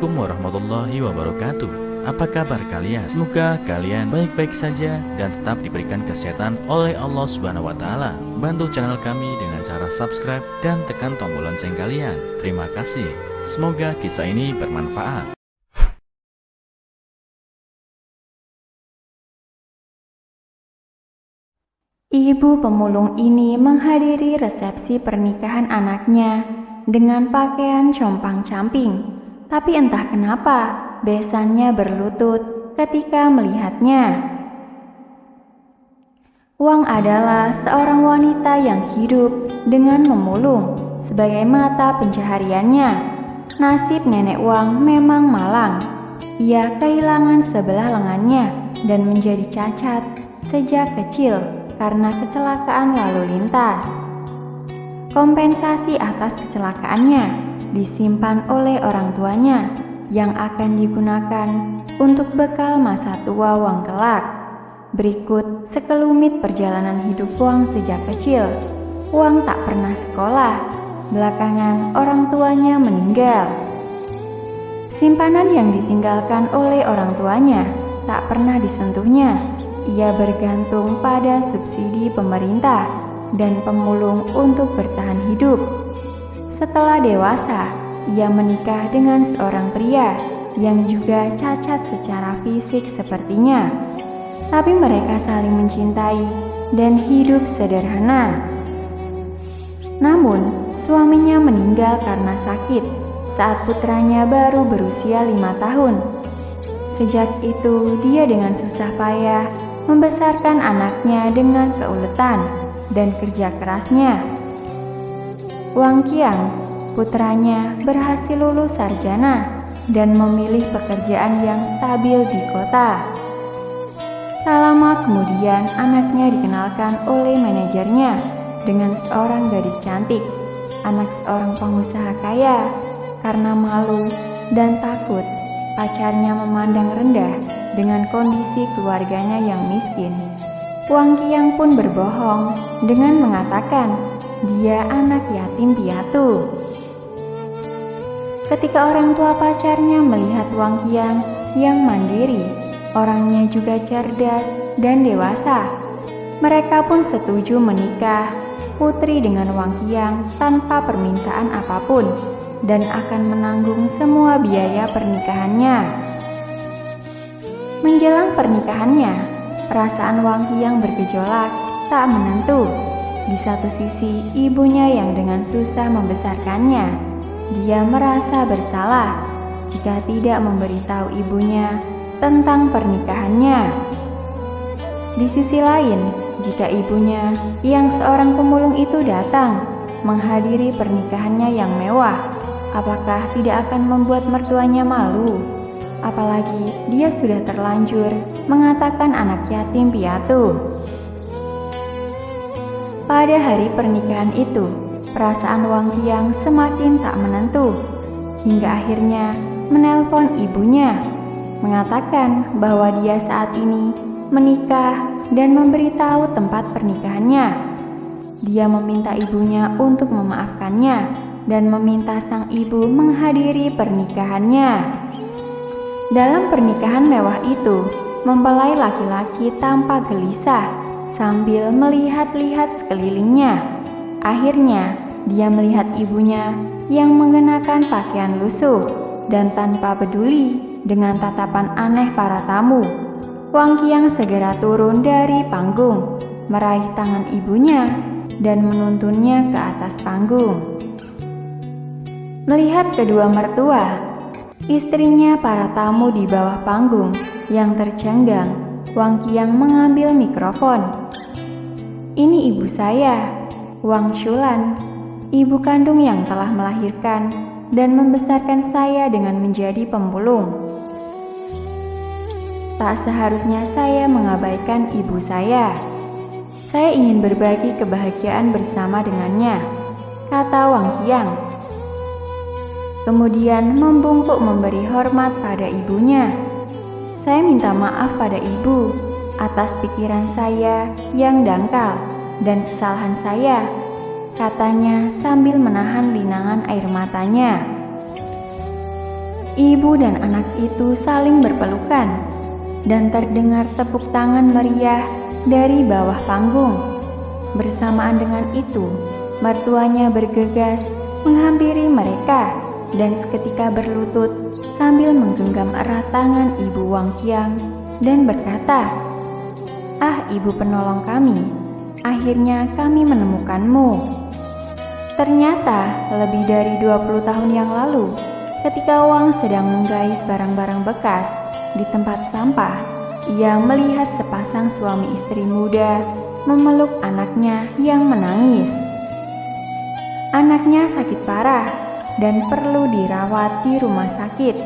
Assalamualaikum warahmatullahi wabarakatuh. Apa kabar kalian? Semoga kalian baik-baik saja dan tetap diberikan kesehatan oleh Allah Subhanahu wa taala. Bantu channel kami dengan cara subscribe dan tekan tombol lonceng kalian. Terima kasih. Semoga kisah ini bermanfaat. Ibu pemulung ini menghadiri resepsi pernikahan anaknya dengan pakaian compang-camping. Tapi entah kenapa, besannya berlutut ketika melihatnya. Wang adalah seorang wanita yang hidup dengan memulung sebagai mata pencahariannya. Nasib nenek Wang memang malang. Ia kehilangan sebelah lengannya dan menjadi cacat sejak kecil karena kecelakaan lalu lintas. Kompensasi atas kecelakaannya disimpan oleh orang tuanya yang akan digunakan untuk bekal masa tua Wang kelak. Berikut sekelumit perjalanan hidup Wang sejak kecil. Wang tak pernah sekolah. Belakangan orang tuanya meninggal. Simpanan yang ditinggalkan oleh orang tuanya tak pernah disentuhnya. Ia bergantung pada subsidi pemerintah dan pemulung untuk bertahan hidup. Setelah dewasa, ia menikah dengan seorang pria yang juga cacat secara fisik sepertinya. Tapi mereka saling mencintai dan hidup sederhana. Namun, suaminya meninggal karena sakit saat putranya baru berusia 5 tahun. Sejak itu, dia dengan susah payah membesarkan anaknya dengan keuletan dan kerja kerasnya. Wang Qiang, putranya, berhasil lulus sarjana dan memilih pekerjaan yang stabil di kota. Tak lama kemudian anaknya dikenalkan oleh manajernya dengan seorang gadis cantik, anak seorang pengusaha kaya. Karena malu dan takut, pacarnya memandang rendah dengan kondisi keluarganya yang miskin. Wang Qiang pun berbohong dengan mengatakan dia anak yatim piatu. Ketika orang tua pacarnya melihat Wang Qiang yang mandiri, orangnya juga cerdas dan dewasa, mereka pun setuju menikah putri dengan Wang Qiang tanpa permintaan apapun dan akan menanggung semua biaya pernikahannya. Menjelang pernikahannya, perasaan Wang Qiang bergejolak tak menentu. Di satu sisi, ibunya yang dengan susah membesarkannya. Dia merasa bersalah jika tidak memberitahu ibunya tentang pernikahannya. Di sisi lain, jika ibunya yang seorang pemulung itu datang menghadiri pernikahannya yang mewah, apakah tidak akan membuat mertuanya malu? Apalagi dia sudah terlanjur mengatakan anak yatim piatu. Pada hari pernikahan itu, perasaan Wang Qiang semakin tak menentu, hingga akhirnya menelpon ibunya, mengatakan bahwa dia saat ini menikah dan memberitahu tempat pernikahannya. Dia meminta ibunya untuk memaafkannya dan meminta sang ibu menghadiri pernikahannya. Dalam pernikahan mewah itu, mempelai laki-laki tampak gelisah sambil melihat-lihat sekelilingnya. Akhirnya, dia melihat ibunya yang mengenakan pakaian lusuh dan tanpa peduli dengan tatapan aneh para tamu. Wang Qiang segera turun dari panggung, meraih tangan ibunya dan menuntunnya ke atas panggung. Melihat kedua mertua, istrinya, para tamu di bawah panggung yang tercengang, Wang Qiang mengambil mikrofon. "Ini ibu saya, Wang Shulan, ibu kandung yang telah melahirkan dan membesarkan saya dengan menjadi pemulung. Tak seharusnya saya mengabaikan ibu saya. Saya ingin berbagi kebahagiaan bersama dengannya," kata Wang Qiang. Kemudian membungkuk memberi hormat pada ibunya. "Saya minta maaf pada ibu atas pikiran saya yang dangkal dan kesalahan saya," katanya sambil menahan linangan air matanya. Ibu dan anak itu saling berpelukan, dan terdengar tepuk tangan meriah dari bawah panggung. Bersamaan dengan itu, mertuanya bergegas menghampiri mereka dan seketika berlutut sambil menggenggam erat tangan Ibu Wang Qiang dan berkata, "Ah, Ibu penolong kami, akhirnya kami menemukanmu." Ternyata lebih dari 20 tahun yang lalu, ketika Wang sedang menggais barang-barang bekas di tempat sampah, ia melihat sepasang suami istri muda memeluk anaknya yang menangis. Anaknya sakit parah dan perlu dirawat di rumah sakit.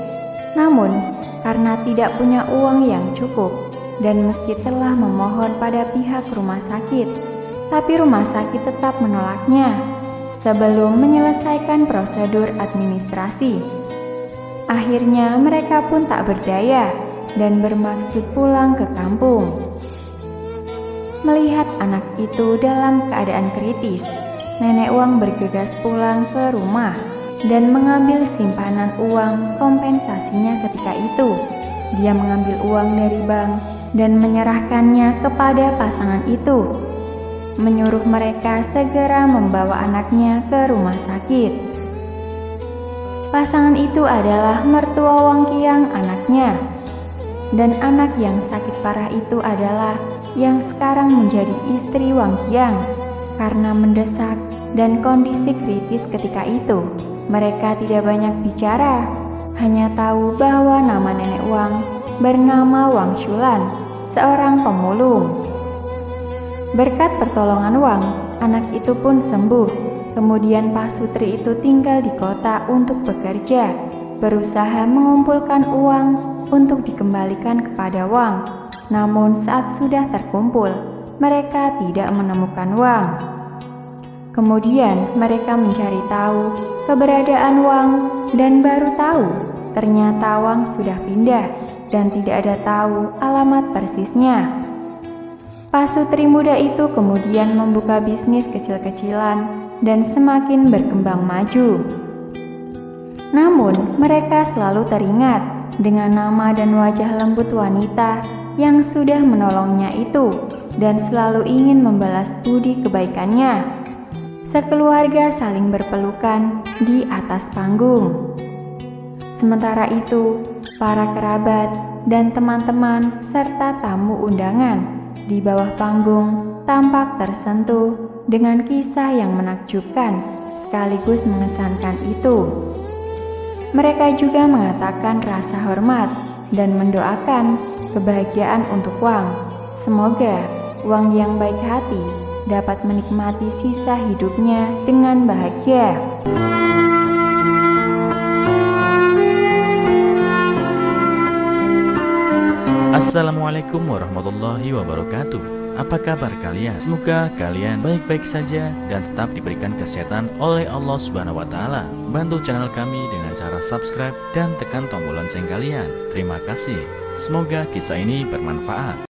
Namun, karena tidak punya uang yang cukup dan meski telah memohon pada pihak rumah sakit, tapi rumah sakit tetap menolaknya sebelum menyelesaikan prosedur administrasi. Akhirnya mereka pun tak berdaya dan bermaksud pulang ke kampung. Melihat anak itu dalam keadaan kritis, Nenek Wang bergegas pulang ke rumah dan mengambil simpanan uang kompensasinya ketika itu. Dia mengambil uang dari bank dan menyerahkannya kepada pasangan itu, menyuruh mereka segera membawa anaknya ke rumah sakit. Pasangan itu adalah mertua Wang Qiang anaknya, dan anak yang sakit parah itu adalah yang sekarang menjadi istri Wang Qiang. Karena mendesak dan kondisi kritis ketika itu, mereka tidak banyak bicara, hanya tahu bahwa nama nenek Wang bernama Wang Shulan, seorang pemulung. Berkat pertolongan Wang, anak itu pun sembuh. Kemudian Pak Sutri itu tinggal di kota untuk bekerja, berusaha mengumpulkan uang untuk dikembalikan kepada Wang. Namun saat sudah terkumpul, mereka tidak menemukan Wang. Kemudian mereka mencari tahu keberadaan Wang dan baru tahu ternyata Wang sudah pindah dan tidak ada tahu alamat persisnya. Pak Sutri muda itu kemudian membuka bisnis kecil-kecilan dan semakin berkembang maju. Namun mereka selalu teringat dengan nama dan wajah lembut wanita yang sudah menolongnya itu dan selalu ingin membalas budi kebaikannya. Sekeluarga saling berpelukan di atas panggung. Sementara itu, para kerabat dan teman-teman serta tamu undangan di bawah panggung tampak tersentuh dengan kisah yang menakjubkan sekaligus mengesankan itu. Mereka juga mengatakan rasa hormat dan mendoakan kebahagiaan untuk Wang. Semoga Wang yang baik hati dapat menikmati sisa hidupnya dengan bahagia. Assalamualaikum warahmatullahi wabarakatuh. Apa kabar kalian? Semoga kalian baik-baik saja dan tetap diberikan kesehatan oleh Allah Subhanahu wa Ta'ala. Bantu channel kami dengan cara subscribe dan tekan tombol lonceng kalian. Terima kasih. Semoga kisah ini bermanfaat.